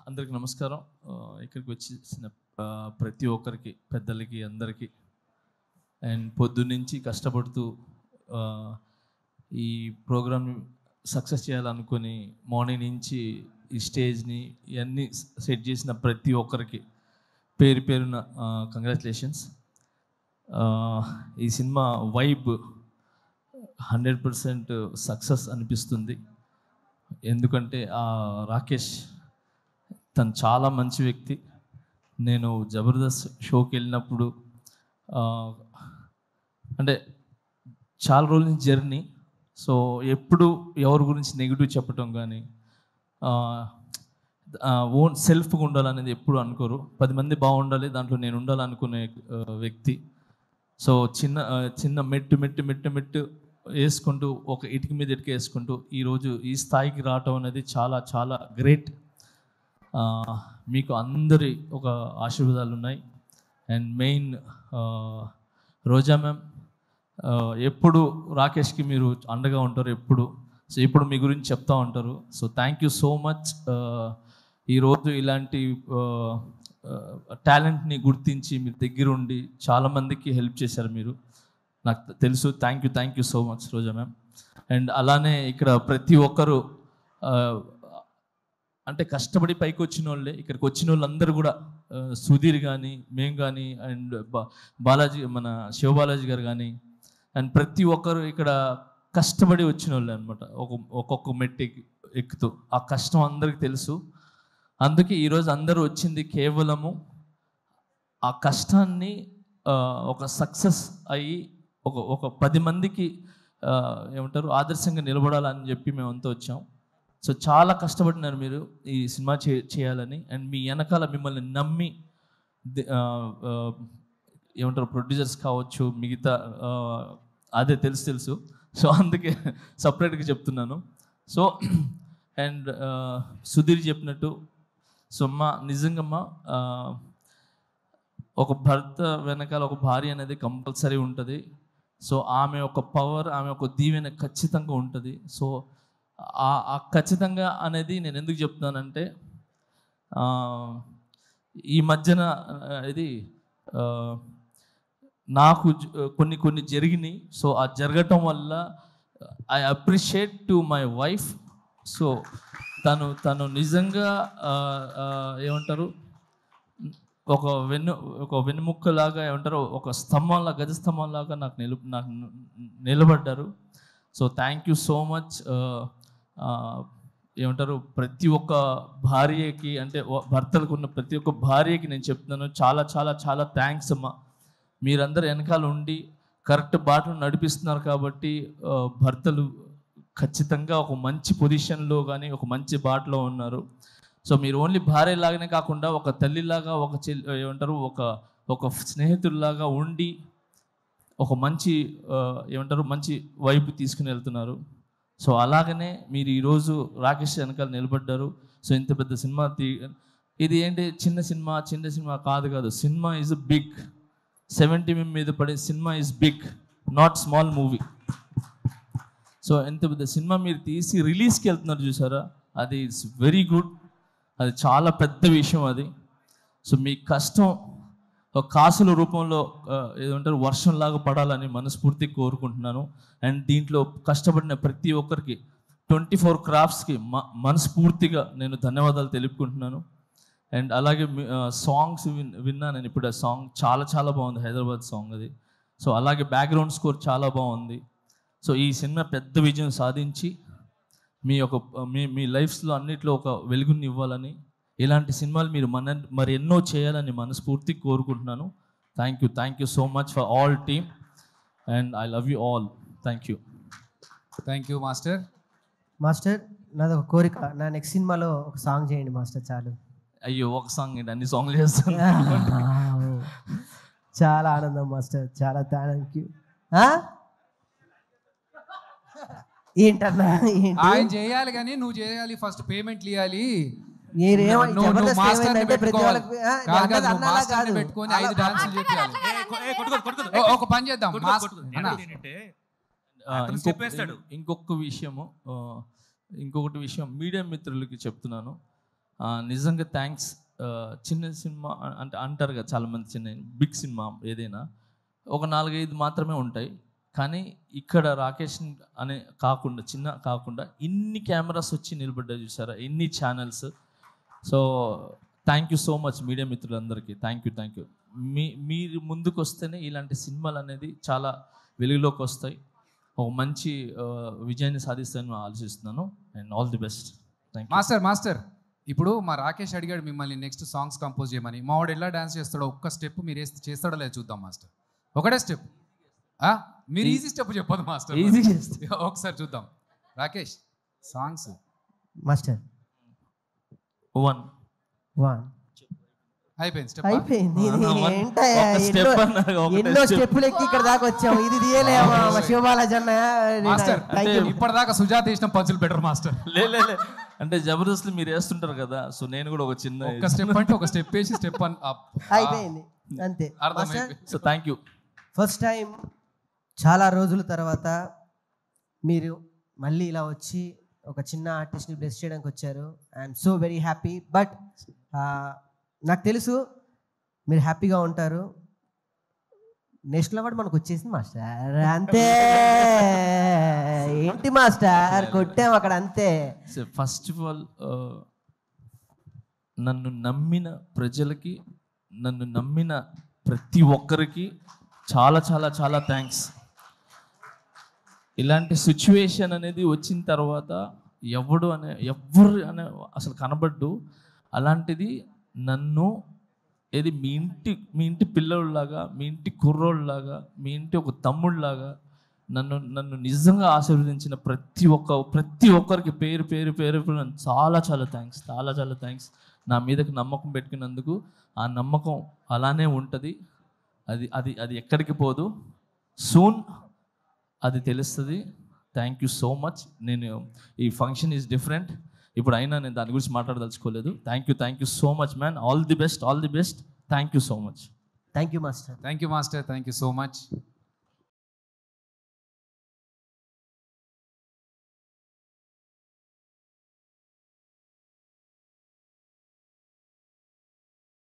అందరికి నమస్కారం. ఇక్కడికి వచ్చేసిన ప్రతి ఒక్కరికి, పెద్దలకి, అందరికీ అండ్ పొద్దున్నుంచి కష్టపడుతూ ఈ ప్రోగ్రామ్ సక్సెస్ చేయాలనుకుని మార్నింగ్ నుంచి ఈ స్టేజ్ని ఇవన్నీ సెట్ చేసిన ప్రతి ఒక్కరికి పేరు పేరున కంగ్రాచులేషన్స్. ఈ సినిమా వైబ్ 100% సక్సెస్ అనిపిస్తుంది. ఎందుకంటే రాకేష్ తను చాలా మంచి వ్యక్తి. నేను జబర్దస్త్ షోకి వెళ్ళినప్పుడు అంటే చాలా రోజుల నుంచి జర్నీ, సో ఎప్పుడు ఎవరి గురించి నెగిటివ్ చెప్పటం కానీ ఓన్ సెల్ఫ్గా ఉండాలనేది ఎప్పుడు అనుకోరు. 10 మంది బాగుండాలి, దాంట్లో నేను ఉండాలనుకునే వ్యక్తి. సో చిన్న మెట్టు వేసుకుంటూ ఒక ఇటుక మీద ఇటుక వేసుకుంటూ ఈరోజు ఈ స్థాయికి రావటం అనేది చాలా చాలా గ్రేట్. మీకు అందరి ఒక ఆశీర్వాదాలు ఉన్నాయి. అండ్ మెయిన్ రోజా మ్యామ్, ఎప్పుడు రాకేష్కి మీరు అండగా ఉంటారు ఎప్పుడు. సో ఇప్పుడు మీ గురించి చెప్తా ఉంటారు. So thank you so much. ఈరోజు ఇలాంటి టాలెంట్ని గుర్తించి మీరు దగ్గరుండి చాలామందికి హెల్ప్ చేశారు మీరు, నాకు తెలుసు. Thank you so much Roja ma'am. And అలానే ఇక్కడ ప్రతి ఒక్కరు అంటే కష్టపడి పైకి వచ్చిన వాళ్ళే. ఇక్కడికి వచ్చిన వాళ్ళందరూ కూడా సుధీర్ కానీ, మేము కానీ, అండ్ బాలాజీ, మన శివబాలాజీ గారు కానీ, అండ్ ప్రతి ఒక్కరు ఇక్కడ కష్టపడి వచ్చిన వాళ్ళే అనమాట. ఒక్కొక్క మెట్టు ఎక్కుతూ ఆ కష్టం అందరికీ తెలుసు. అందుకే ఈరోజు అందరూ వచ్చింది కేవలము ఆ కష్టాన్ని ఒక సక్సెస్ అయ్యి ఒక 10 మందికి ఏమంటారు ఆదర్శంగా నిలబడాలని చెప్పి మేమంతా వచ్చాం. సో చాలా కష్టపడినారు మీరు ఈ సినిమా చేయాలని. అండ్ మీ వెనకాల మిమ్మల్ని నమ్మి ఏమంటారు ప్రొడ్యూసర్స్ కావచ్చు, మిగతా అదే తెలుసు. సో అందుకే సపరేట్గా చెప్తున్నాను. సో అండ్ సుధీర్ చెప్పినట్టు, సో నిజంగా ఒక భర్త వెనకాల ఒక భార్య అనేది కంపల్సరీ ఉంటుంది. సో ఆమె ఒక పవర్, ఆమె ఒక దీవెన ఖచ్చితంగా ఉంటుంది. సో ఆ ఖచ్చితంగా అనేది నేను ఎందుకు చెప్తున్నానంటే, ఈ మధ్యన ఇది నాకు కొన్ని జరిగినాయి. సో ఆ జరగటం వల్ల I appreciate to my wife. So తను నిజంగా ఏమంటారు ఒక వెన్నుముక్కలాగా, ఏమంటారు ఒక స్తంభంలా, గజ స్తంభంలాగా నాకు నిలబడ్డారు. So thank you so much. ఏమంటారు ప్రతి ఒక్క భార్యకి, అంటే భర్తలకు ఉన్న ప్రతి ఒక్క భార్యకి నేను చెప్తున్నాను, చాలా చాలా చాలా థ్యాంక్స్ అమ్మా. మీరందరూ వెనకాల ఉండి కరెక్ట్ బాటలు నడిపిస్తున్నారు కాబట్టి భర్తలు ఖచ్చితంగా ఒక మంచి పొజిషన్లో కానీ ఒక మంచి బాటలో ఉన్నారు. సో మీరు ఓన్లీ భార్యలాగానే కాకుండా ఒక తల్లిలాగా, ఏమంటారు ఒక స్నేహితుల్లాగా ఉండి ఒక మంచి ఏమంటారు మంచి వైపు తీసుకుని వెళ్తున్నారు. సో అలాగనే మీరు ఈరోజు రాకేష్ వెనకాల నిలబడ్డారు. సో ఇంత పెద్ద సినిమా ఇది ఏంటి చిన్న సినిమా కాదు. Cinema is big. 70 mm మీద పడే సినిమా is big, not small movie. So ఎంత పెద్ద సినిమా మీరు తీసి రిలీజ్కి వెళ్తున్నారు చూసారా, అది ఇట్స్ వెరీ గుడ్. అది చాలా పెద్ద విషయం అది. సో మీ కష్టం ఒక కాసుల రూపంలో ఏదంటారు వర్షంలాగా పడాలని మనస్ఫూర్తిగా కోరుకుంటున్నాను. అండ్ దీంట్లో కష్టపడిన ప్రతి ఒక్కరికి 24 క్రాఫ్ట్స్కి మనస్ఫూర్తిగా నేను ధన్యవాదాలు తెలుపుకుంటున్నాను. అండ్ అలాగే సాంగ్స్ విన్నా నేను ఇప్పుడు. ఆ సాంగ్ చాలా చాలా బాగుంది, హైదరాబాద్ సాంగ్ అది. సో అలాగే బ్యాక్గ్రౌండ్ స్కోర్ చాలా బాగుంది. సో ఈ సినిమా పెద్ద విజయం సాధించి మీ లైఫ్స్లో అన్నిట్లో ఒక వెలుగుని ఇవ్వాలని, ఇలాంటి సినిమాలు మీరు మరి ఎన్నో చేయాలని మనస్ఫూర్తిగా కోరుకుంటున్నాను. Thank you so much for all team and I love you all. Thank you master. నాది ఒక కోరిక, నా నెక్స్ట్ సినిమాలో ఒక సాంగ్ చేయండి మాస్టర్. చాలు. అయ్యో ఒక సాంగ్ ఏంటి, అన్ని సాంగ్లు చేస్తాను. చాలా ఆనందం మాస్టర్, చాలా థ్యాంక్ యూ. ఏంటన్నా ఆయన చేయాలి కానీ నువ్వు చేయాలి, ఫస్ట్ పేమెంట్ ఇవ్వాలి. పెట్టుకొని 5 డాన్సులు చెప్పాలి. ఒక పని చేద్దాం. ఇంకొకటి విషయం మీడియా మిత్రులకి చెప్తున్నాను. నిజంగా థ్యాంక్స్. చిన్న సినిమా అంటే అంటారు కదా చాలామంది, చిన్న బిగ్ సినిమా ఏదైనా ఒక 4-5 మాత్రమే ఉంటాయి, కానీ ఇక్కడ రాకేష్ అనే కాకుండా చిన్న కాకుండా ఇన్ని కెమెరాస్ వచ్చి నిలబడ్డా చూసారా, ఎన్ని channels. So thank you so much media మిత్రులందరికీ. Thank you. మీరు ముందుకు వస్తేనే ఇలాంటి సినిమాలు అనేది చాలా వెలుగులోకి వస్తాయి, ఒక మంచి విజయాన్ని సాధిస్తానని ఆలోచిస్తున్నాను. And all the best. Thank you. Master ఇప్పుడు మా రాకేష్ అడిగాడు మిమ్మల్ని నెక్స్ట్ సాంగ్స్ కంపోజ్ చేయమని. మావాడు ఎలా డాన్స్ చేస్తాడో ఒక్క స్టెప్ మీరు వేస్తే చేస్తాడో లేదు చూద్దాం మాస్టర్. ఒకటే స్టెప్, మీరు ఈజీ స్టెప్ చెప్పదు మాస్టర్, ఈజీ ఒకసారి చూద్దాం. రాకేష్ సాంగ్స్ మాస్టర్ 1 అయిపోయింది స్టెప్. అయిపోయింది. ఒక ఎన్నో స్టెప్పులు ఎక్కి ఇక్కడ దాకా వచ్చాము, ఇది తీయలేమా శివబాలాజీ మాస్టర్ అన్న. ఇప్పటిదాకా సుజాత వేసిన పంచులు బెటర్ మాస్టర్. లే అంటే జబర్దస్త్ మీరు వేస్తుంటారు కదా, సో నేను కూడా ఒక చిన్న ఒక స్టెప్ అంటే ఒక స్టెప్ వేసి స్టెప్ అయిపోయింది అంతే. So thank you. First time చాలా రోజుల తర్వాత మీరు మళ్ళీ ఇలా వచ్చి ఒక చిన్న ఆర్టిస్ట్ని బ్లెస్ చేయడానికి వచ్చారు. I'm so very happy. But నాకు తెలుసు మీరు హ్యాపీగా ఉంటారు. నేషనల్ అవార్డు మనకు వచ్చేసింది మాస్టర్, అంతే. ఏంటి మాస్టర్ కొట్టాం అక్కడ, అంతే. ఫస్ట్ ఆఫ్ ఆల్ నన్ను నమ్మిన ప్రజలకి, నన్ను నమ్మిన ప్రతి ఒక్కరికి చాలా చాలా చాలా థ్యాంక్స్. ఇలాంటి సిచ్యువేషన్ అనేది వచ్చిన తర్వాత ఎవరు అనే అసలు కనబడ్డు. అలాంటిది నన్ను ఏది మీ ఇంటి పిల్లోళ్ళలాగా, మీ ఇంటి కుర్రోళ్ళలాగా, మీ ఇంటి ఒక తమ్ముళ్ళలాగా నన్ను నిజంగా ఆశీర్వదించిన ప్రతి ఒక్కరికి పేరు చాలా చాలా థ్యాంక్స్. నా మీదకి నమ్మకం పెట్టుకున్నందుకు. ఆ నమ్మకం అలానే ఉంటుంది, అది ఎక్కడికి పోదు. సూన్ అది తెలుస్తుంది. Thank you so much. నేను ఈ ఫంక్షన్ ఈజ్ డిఫరెంట్, ఇప్పుడు అయినా నేను దాని గురించి మాట్లాడదలుచుకోలేదు. Thank you so much man. All the best. Thank you so much. Thank you master. Thank you so much.